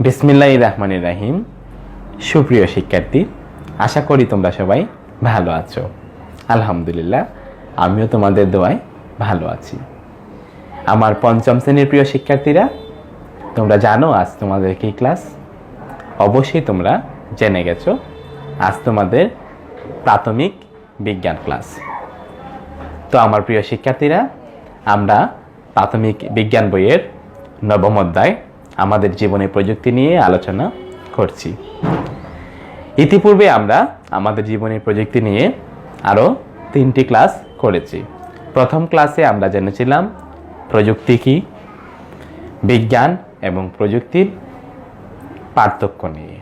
বিসমিল্লাহির রহমানির রহিম। সুপ্রিয় শিক্ষার্থী, আশা করি তোমরা সবাই ভালো আছো। আলহামদুলিল্লাহ, আমিও তোমাদের দোয়ায় ভালো আছি। আমার পঞ্চম শ্রেণীর প্রিয় শিক্ষার্থীরা, তোমরা জানো আজ তোমাদের কি ক্লাস? অবশ্যই তোমরা জেনে গেছো, আজ তোমাদের প্রাথমিক বিজ্ঞান ক্লাস। তো আমার প্রিয় শিক্ষার্থীরা, আমরা প্রাথমিক বিজ্ঞান বইয়ের নবম অধ্যায় আমাদের জীবনে প্রযুক্তি নিয়ে আলোচনা করছি। ইতিপূর্বে আমরা আমাদের জীবনের প্রযুক্তি নিয়ে আরও 3টি ক্লাস করেছি। প্রথম ক্লাসে আমরা জেনেছিলাম প্রযুক্তি কি, বিজ্ঞান এবং প্রযুক্তির পার্থক্য নিয়ে।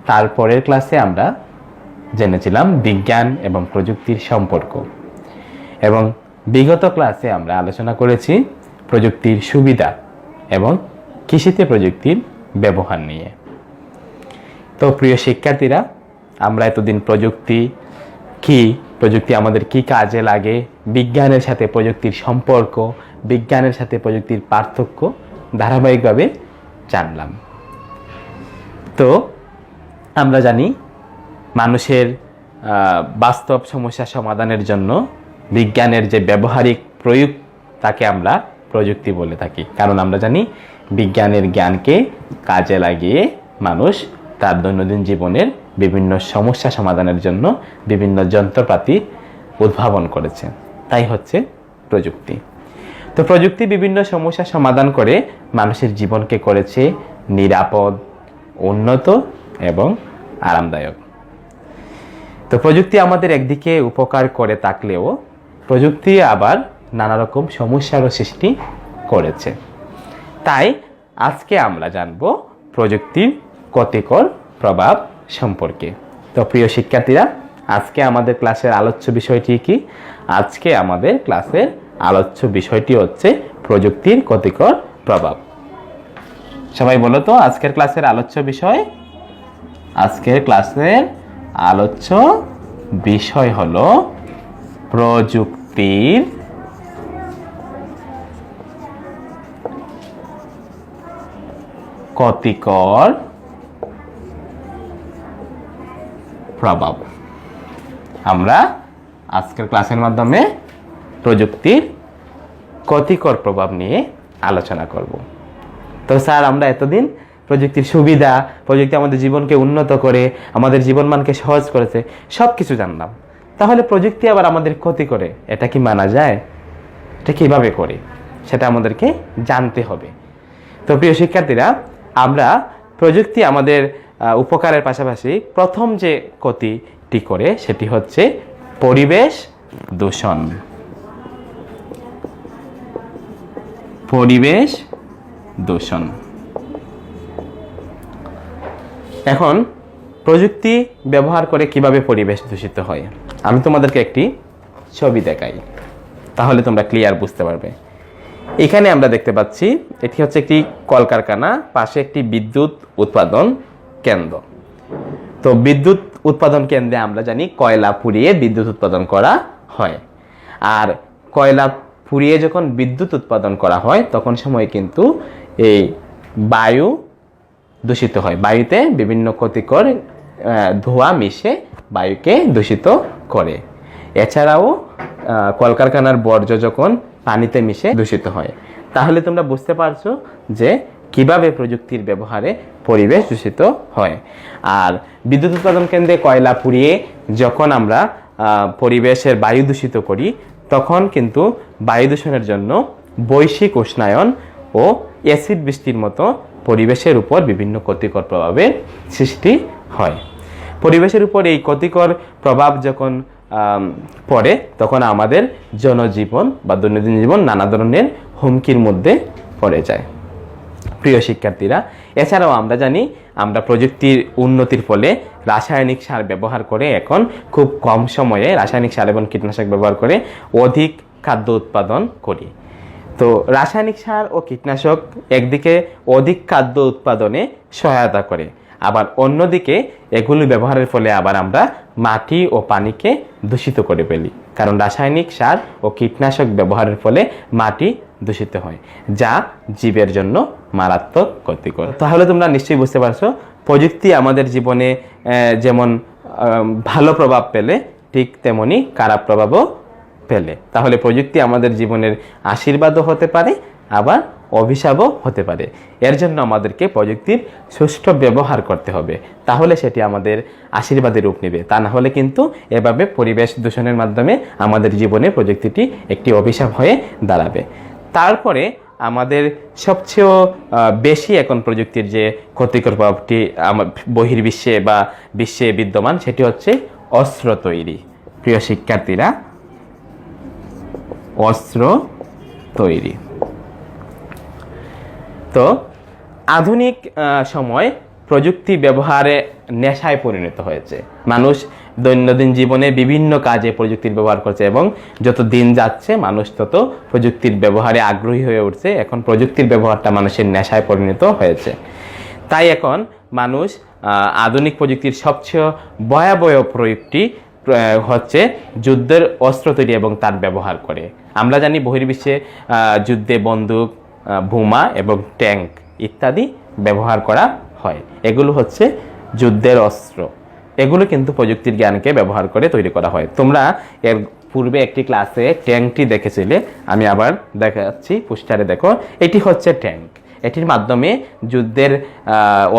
তারপরের ক্লাসে আমরা জেনেছিলাম বিজ্ঞান এবং প্রযুক্তির সম্পর্ক, এবং বিগত ক্লাসে আমরা আলোচনা করেছি প্রযুক্তির সুবিধা এবং কৃষিতে প্রযুক্তির ব্যবহার নিয়ে। তো প্রিয় শিক্ষার্থীরা, আমরা এতদিন প্রযুক্তি কি, প্রযুক্তি আমাদের কি কাজে লাগে, বিজ্ঞানের সাথে প্রযুক্তির সম্পর্ক, বিজ্ঞানের সাথে প্রযুক্তির পার্থক্য ধারাবাহিকভাবে জানলাম। তো আমরা জানি মানুষের বাস্তব সমস্যা সমাধানের জন্য বিজ্ঞানের যে ব্যবহারিক প্রয়োগ তাকে আমরা প্রযুক্তি বলে থাকি। কারণ আমরা জানি বিজ্ঞানের জ্ঞানকে কাজে লাগিয়ে মানুষ তার দৈনন্দিন জীবনের বিভিন্ন সমস্যা সমাধানের জন্য বিভিন্ন যন্ত্রপাতি উদ্ভাবন করেছে, তাই হচ্ছে প্রযুক্তি। তো প্রযুক্তি বিভিন্ন সমস্যা সমাধান করে মানুষের জীবনকে করেছে নিরাপদ, উন্নত এবং আরামদায়ক। তো প্রযুক্তি আমাদের একদিকে উপকার করে থাকলেও প্রযুক্তি আবার নানা রকম সমস্যারও সৃষ্টি করেছে। তাই আজকে আমরা জানব প্রযুক্তির ক্ষতিকর প্রভাব সম্পর্কে। তো প্রিয় শিক্ষার্থীরা, আজকে আমাদের ক্লাসের আলোচ্য বিষয়টি কি? আজকে আমাদের ক্লাসের আলোচ্য বিষয়টি হচ্ছে প্রযুক্তির ক্ষতিকর প্রভাব। সবাই বলো তো, আজকের ক্লাসের আলোচ্য বিষয়? আজকের ক্লাসের আলোচ্য বিষয় হলো প্রযুক্তির ক্ষতিকর প্রভাব। আমরা আজকের ক্লাসের মাধ্যমে প্রযুক্তির ক্ষতিকর প্রভাব নিয়ে আলোচনা করব। তো স্যার, আমরা এতদিন প্রযুক্তির সুবিধা, প্রযুক্তি আমাদের জীবনকে উন্নত করে, আমাদের জীবনমানকে সহজ করেছে, সব কিছু জানলাম। তাহলে প্রযুক্তি আবার আমাদের ক্ষতি করে, এটা কি মানা যায়? এটা কিভাবে করে সেটা আমাদেরকে জানতে হবে। তো প্রিয় শিক্ষার্থীরা, আমরা প্রযুক্তি আমাদের উপকারের পাশাপাশি প্রথম যে ক্ষতিটি করে সেটি হচ্ছে পরিবেশ দূষণ। পরিবেশ দূষণ। এখন প্রযুক্তি ব্যবহার করে কিভাবে পরিবেশ দূষিত হয়, আমি তোমাদেরকে একটি ছবি দেখাই, তাহলে তোমরা ক্লিয়ার বুঝতে পারবে। এখানে আমরা দেখতে পাচ্ছি এটি হচ্ছে একটি কলকারখানা, পাশে একটি বিদ্যুৎ উৎপাদন কেন্দ্র। তো বিদ্যুৎ উৎপাদন কেন্দ্রে আমরা জানি কয়লা পুড়িয়ে বিদ্যুৎ উৎপাদন করা হয়। আর কয়লা পুড়িয়ে যখন বিদ্যুৎ উৎপাদন করা হয় তখন সময় কিন্তু এই বায়ু দূষিত হয়। বায়ুতে বিভিন্ন ক্ষতিকর ধোঁয়া মিশে বায়ুকে দূষিত করে। এছাড়াও কলকারখানার বর্জ্য যখন পানিতে মিশে দূষিত হয়। তাহলে তোমরা বুঝতে পারছো যে কিভাবে প্রযুক্তির ব্যবহারে পরিবেশ দূষিত হয়। আর বিদ্যুৎ উৎপাদন কেন্দ্রে কয়লা পুড়িয়ে যখন আমরা পরিবেশের বায়ু দূষিত করি, তখন কিন্তু বায়ু দূষণের জন্য বৈশ্বিক উষ্ণায়ন ও অ্যাসিড বৃষ্টির মতো পরিবেশের উপর বিভিন্ন ক্ষতিকর প্রভাবের সৃষ্টি হয়। পরিবেশের উপর এই ক্ষতিকর প্রভাব যখন পড়ে, তখন আমাদের জনজীবন বা দৈনন্দিন জীবন নানা ধরনের হুমকির মধ্যে পড়ে যায়। প্রিয় শিক্ষার্থীরা, এছাড়াও আমরা জানি আমরা প্রযুক্তির উন্নতির ফলে রাসায়নিক সার ব্যবহার করে এখন খুব কম সময়ে রাসায়নিক সার এবং কীটনাশক ব্যবহার করে অধিক খাদ্য উৎপাদন করি। তো রাসায়নিক সার ও কীটনাশক একদিকে অধিক খাদ্য উৎপাদনে সহায়তা করে, আবার অন্যদিকে এগুলি ব্যবহারের ফলে আবার আমরা মাটি ও পানিকে দূষিত করে ফেলি, কারণ রাসায়নিক সার ও কীটনাশক ব্যবহারের ফলে মাটি দূষিত হয়, যা জীবের জন্য মারাত্মক ক্ষতিকর। তাহলে তোমরা নিশ্চয়ই বুঝতে পারছো প্রযুক্তি আমাদের জীবনে যেমন ভালো প্রভাব পেলে ঠিক তেমনি খারাপ প্রভাবও পেলে। তাহলে প্রযুক্তি আমাদের জীবনের আশীর্বাদও হতে পারে, আবার অভিশাপও হতে পারে। এর জন্য আমাদেরকে প্রযুক্তির সুষ্ঠু ব্যবহার করতে হবে, তাহলে সেটি আমাদের আশীর্বাদের রূপ নেবে। তা না হলে কিন্তু এভাবে পরিবেশ দূষণের মাধ্যমে আমাদের জীবনে প্রযুক্তিটি একটি অভিশাপ হয়ে দাঁড়াবে। তারপরে আমাদের সবচেয়ে বেশি এখন প্রযুক্তির যে ক্ষতিকর প্রভাবটি বহির্বিশ্বে বা বিশ্বে বিদ্যমান, সেটি হচ্ছে অস্ত্র তৈরি। প্রিয় শিক্ষার্থীরা, অস্ত্র তৈরি। তো আধুনিক সময় প্রযুক্তি ব্যবহারে নেশায় পরিণত হয়েছে। মানুষ দৈনন্দিন জীবনে বিভিন্ন কাজে প্রযুক্তির ব্যবহার করছে এবং যত দিন যাচ্ছে মানুষ তত প্রযুক্তির ব্যবহারে আগ্রহী হয়ে উঠছে। এখন প্রযুক্তির ব্যবহারটা মানুষের নেশায় পরিণত হয়েছে। তাই এখন মানুষ আধুনিক প্রযুক্তির সবচেয়ে ভয়াবহ প্রয়োগটি হচ্ছে যুদ্ধের অস্ত্র তৈরি এবং তার ব্যবহার করে। আমরা জানি বহির্বিশ্বে যুদ্ধে বন্দুক, বোমা এবং ট্যাঙ্ক ইত্যাদি ব্যবহার করা হয়। এগুলো হচ্ছে যুদ্ধের অস্ত্র। এগুলো কিন্তু প্রযুক্তির জ্ঞানকে ব্যবহার করে তৈরি করা হয়। তোমরা এর পূর্বে একটি ক্লাসে ট্যাঙ্কটি দেখেছিলে, আমি আবার দেখাচ্ছি, পোস্টারে দেখো। এটি হচ্ছে ট্যাঙ্ক। এটির মাধ্যমে যুদ্ধের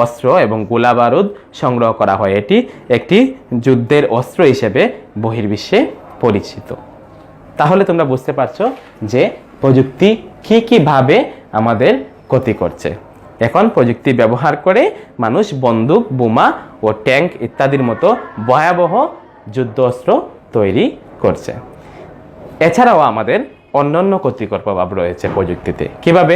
অস্ত্র এবং গোলা বারুদ সংগ্রহ করা হয়। এটি একটি যুদ্ধের অস্ত্র হিসেবে বহির্বিশ্বে পরিচিত। তাহলে তোমরা বুঝতে পারছো যে প্রযুক্তি কিভাবে আমাদের ক্ষতি করছে। এখন প্রযুক্তি ব্যবহার করে মানুষ বন্দুক, বোমা ও ট্যাঙ্ক ইত্যাদির মতো ভয়াবহ যুদ্ধ অস্ত্র তৈরি করছে। এছাড়াও আমাদের অন্যান্য ক্ষতিকর প্রভাব রয়েছে প্রযুক্তিতে। কিভাবে?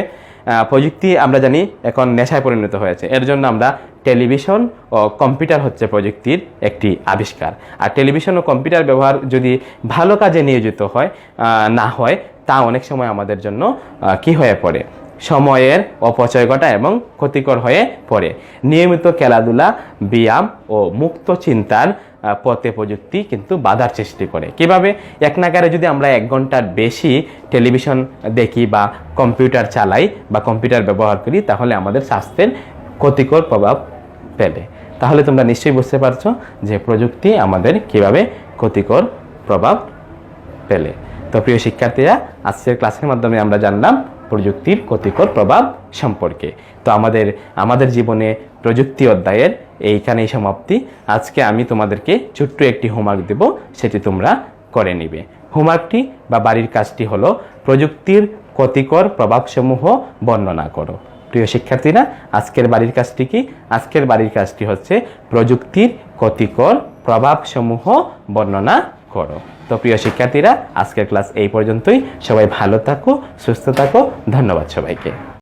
প্রযুক্তি আমরা জানি এখন নেশায় পরিণত হয়েছে। এর জন্য আমরা টেলিভিশন ও কম্পিউটার হচ্ছে প্রযুক্তির একটি আবিষ্কার। আর টেলিভিশন ও কম্পিউটার ব্যবহার যদি ভালো কাজে নিয়োজিত না হয়, তা অনেক সময় আমাদের জন্য কি হয়ে পড়ে? সময়ের অপচয় ঘটায় এবং ক্ষতিকর হয়ে পড়ে। নিয়মিত খেলাধুলা, ব্যায়াম ও মুক্ত চিন্তার পথে প্রযুক্তি কিন্তু বাধার সৃষ্টি করে। কিভাবে? এক নাগারে যদি আমরা 1 ঘন্টার বেশি টেলিভিশন দেখি বা কম্পিউটার চালাই বা কম্পিউটার ব্যবহার করি, তাহলে আমাদের স্বাস্থ্যের ক্ষতিকর প্রভাব ফেলে। তাহলে তোমরা নিশ্চয়ই বুঝতে পারছো যে প্রযুক্তি আমাদের কিভাবে ক্ষতিকর প্রভাব ফেলে। তো প্রিয় শিক্ষার্থীরা, আজকের ক্লাসের মাধ্যমে আমরা জানলাম প্রযুক্তির ক্ষতিকর প্রভাব সম্পর্কে। তো আমাদের জীবনে প্রযুক্তি অধ্যায়ের এইখানেই সমাপ্তি। আজকে আমি তোমাদেরকে ছোট্ট একটি হোমওয়ার্ক দেব, সেটি তোমরা করে নিবে। হোমওয়ার্কটি বা বাড়ির কাজটি হলো প্রযুক্তির ক্ষতিকর প্রভাবসমূহ বর্ণনা করো। প্রিয় শিক্ষার্থীরা, আজকের বাড়ির কাজটি কি? আজকের বাড়ির কাজটি হচ্ছে প্রযুক্তির ক্ষতিকর প্রভাবসমূহ বর্ণনা করো। তো প্রিয় শিক্ষার্থীরা, আজকের ক্লাস এই পর্যন্তই। সবাই ভালো থাকো, সুস্থ থাকো। ধন্যবাদ সবাইকে।